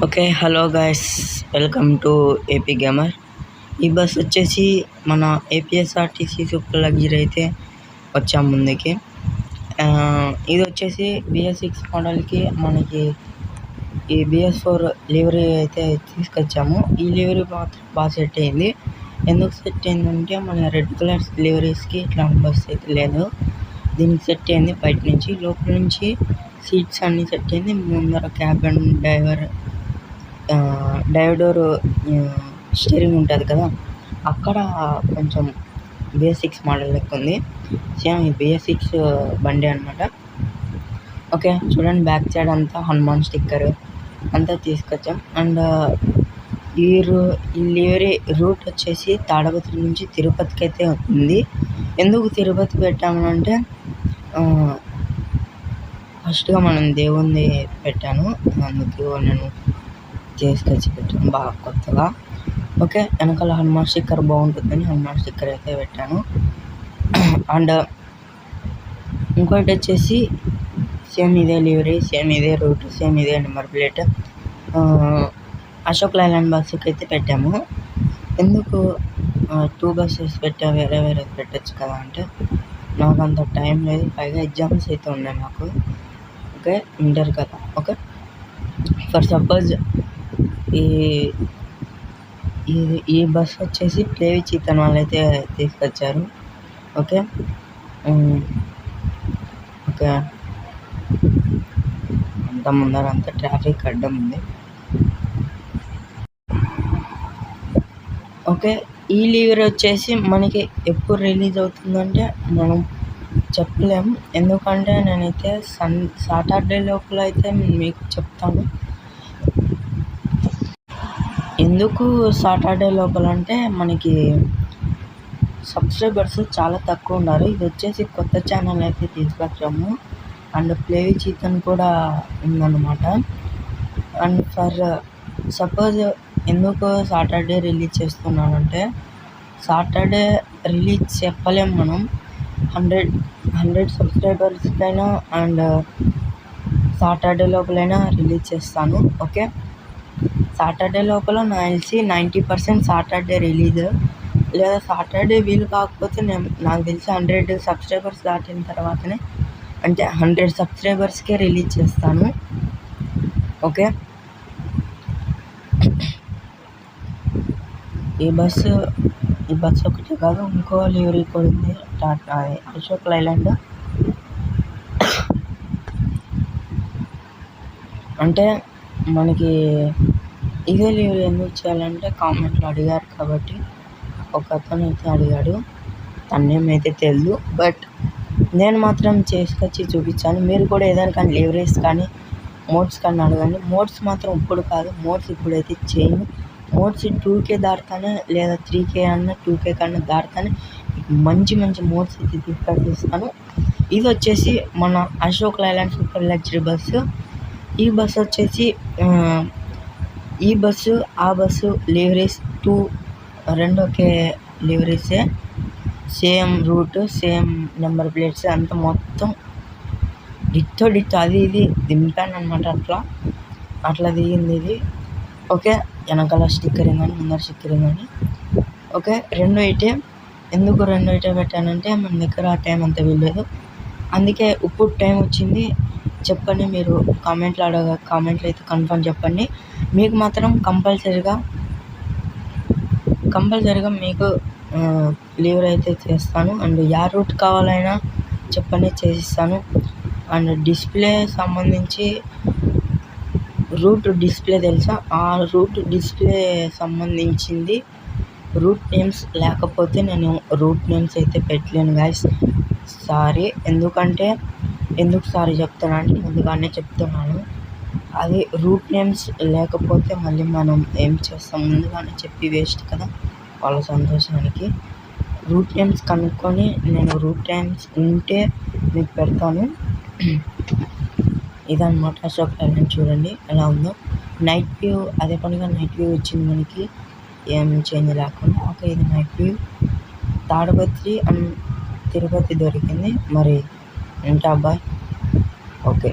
Okay. Hello guys, welcome to AP gamer. ఈ bus వచ్చేసి మన ఏపీఎస్ఆర్టీసీ సూపర్ లగ్జరీ అయితే వచ్చాం ముందుకి. ఇది వచ్చేసి BS6 మోడల్కి మనకి ఈ BS4 లివరీ అయితే తీసుకొచ్చాము. ఈ లివరీ మాత్రం బాగా సెట్ అయింది. ఎందుకు సెట్ అయిందంటే మన రెడ్ కలర్ లివరీస్కి ఇట్లాంటి బస్ అయితే లేదు. దీనికి సెట్ అయింది బయట నుంచి. లోపల నుంచి సీట్స్ అన్నీ సెట్ అయింది. ముందర క్యాబిన్ డోర్ స్టీరింగ్ ఉంటుంది కదా, అక్కడ కొంచెం BS6 మోడల్ లెక్క ఉంది. సేమ్ ఈ BS6 బండి అనమాట. ఓకే, చూడండి బ్యాక్ సైడ్ అంతా హనుమాన్ స్టిక్కర్ అంతా తీసుకొచ్చాం. అండ్ ఈ లివరీ రూట్ వచ్చేసి తాడపత్రి నుంచి తిరుపతికి అయితే ఉంది. ఎందుకు తిరుపతి పెట్టామనంటే ఫస్ట్గా మనం దేవుణ్ణి పెట్టాను, అందుకు నేను తీసుకొచ్చి పెట్టాను బాగా కొత్తగా. ఓకే, వెనకాల హనుమాన్ స్టిక్కర్ బాగుంటుందని హనుమాన్ స్టిక్కర్ అయితే పెట్టాను. అండ్ ఇంకోటి వచ్చేసి సేమ్ ఇదే లివరీ, సేమ్ ఇదే రూట్, సేమ్ ఇదే నెంబర్ ప్లేట్ అశోక్ లైలాండ్ బస్సుకి అయితే పెట్టాము. ఎందుకు 2 బస్సెస్ వేరే పెట్టచ్చు కదా అంటే నాకు అంత టైం లేదు, పైగా ఎగ్జామ్స్ అయితే ఉన్నాయి నాకు. ఓకే, ఇంటర్ కదా. ఓకే, ఫర్ సపోజ్ ఈ బస్ వచ్చేసి ప్లేవి చీతన్ వాళ్ళు అయితే తీసుకొచ్చారు. ఓకే ఓకే అంత ముందర అంతా ట్రాఫిక్ అడ్డం ఉంది. ఓకే, ఈ లివరీ వచ్చేసి మనకి ఎప్పుడు రిలీజ్ అవుతుందంటే మనం చెప్పలేము. ఎందుకంటే నేనైతే సాటర్డే లోపల అయితే మీకు చెప్తాను. ఎందుకు సాటర్డే లోపల అంటే మనకి సబ్స్క్రైబర్స్ చాలా తక్కువ ఉన్నారు. ఇది వచ్చేసి కొత్త ఛానల్ అయితే తీసుకొచ్చాము. అండ్ ప్లేవి చీతన్ కూడా ఉందన్నమాట. అండ్ ఫర్ సపోజ్ ఎందుకు సాటర్డే రిలీజ్ చేస్తున్నానంటే, సాటర్డే రిలీజ్ చెప్పలేము మనం. 100 సబ్స్క్రైబర్స్కైనా అండ్ సాటర్డే లోపలైనా రిలీజ్ చేస్తాను. ఓకే, సాటర్డే లోపల నాకు తెలిసి 90% సాటర్డే రిలీజ్, లేదా సాటర్డే వీలు కాకపోతే నాకు తెలిసి 100 సబ్స్క్రైబర్స్ దాటిన తర్వాతనే, అంటే 100 సబ్స్క్రైబర్స్కే రిలీజ్ చేస్తాను. ఓకే, ఈ బస్సు ఒకటి కాదు, ఇంకో లివరీ కూడా ఉంది, అశోక్ లైలాండ్. అంటే మనకి ఇదే లివరీ ఎందుకు చేయాలంటే కామెంట్లో అడిగారు కాబట్టి ఒక అతను అయితే అడిగాడు, తనేమైతే తెలియదు, బట్ నేను మాత్రం చేసుకొచ్చి చూపించాను. మీరు కూడా ఏదైనా కానీ లివరీస్ కానీ మోడ్స్ కానీ అడగండి. మోడ్స్ మాత్రం ఇప్పుడు కాదు, మోడ్స్ ఇప్పుడైతే చేయను. మోడ్స్ 2K దాటుతానే, లేదా 3K అన్న 2K కన్నా దాటుతానే మంచి మోడ్స్ అయితే తీసుకొచ్చిస్తాను. ఇది వచ్చేసి మన Ashok Leyland super luxury bus. ఈ బస్సు వచ్చేసి ఈ బస్సు ఆ బస్సు లివరీస్ 2 ఒకే లివరీసే, same route, same number plates, అంత మొత్తం డిట్టో అది ఇది దింపాను అనమాట. అట్లా దిగింది ఇది. ఓకే, వెనకాల స్టిక్కరింగ్ అని, ముందర స్టిక్కరింగ్ అని. ఓకే, ఎందుకు రెండు ఇటే పెట్టానంటే మన దగ్గర ఆ టైం అంత వీల్లేదు, అందుకే ఇప్పుడు టైం వచ్చింది. చెప్పండి, మీరు కామెంట్లో అయితే కన్ఫర్మ్ చెప్పండి. మీకు మాత్రం కంపల్సరీగా మీకు లివరీ అయితే చేస్తాను. అండ్ యా రూట్ కావాలైనా చెప్పండి, చేసిస్తాను. అండ్ డిస్ప్లే సంబంధించి రూట్ డిస్ప్లే తెలుసా, ఆ రూట్ డిస్ప్లే సంబంధించింది రూట్ నేమ్స్ లేకపోతే నేను రూట్ నేమ్స్ అయితే పెట్టలేను గాయస్, సారీ. ఎందుకు సారీ చెప్తున్నాను, ముందుగానే చెప్తున్నాను. అది రూట్ నేమ్స్ లేకపోతే మళ్ళీ మనం ఏం చేస్తాం, ముందుగానే చెప్పి వేస్ట్ కదా వాళ్ళ సంతోషానికి. రూట్ నేమ్స్ కనుక్కొని నేను రూట్ నేమ్స్ ఉంటే మీకు పెడతాను. ఇదన్నమాట అశోక్ లైలాండ్. చూడండి ఎలా ఉందో, నైట్ వ్యూ, అదే పనిగా నైట్ వ్యూ వచ్చింది మనకి, ఏం చేంజ్ లేకుండా. ఓకే, ఇది night view. Tadipatri and Tirupati దొరికింది. మరి ఉంటా బాయ్. ఓకే.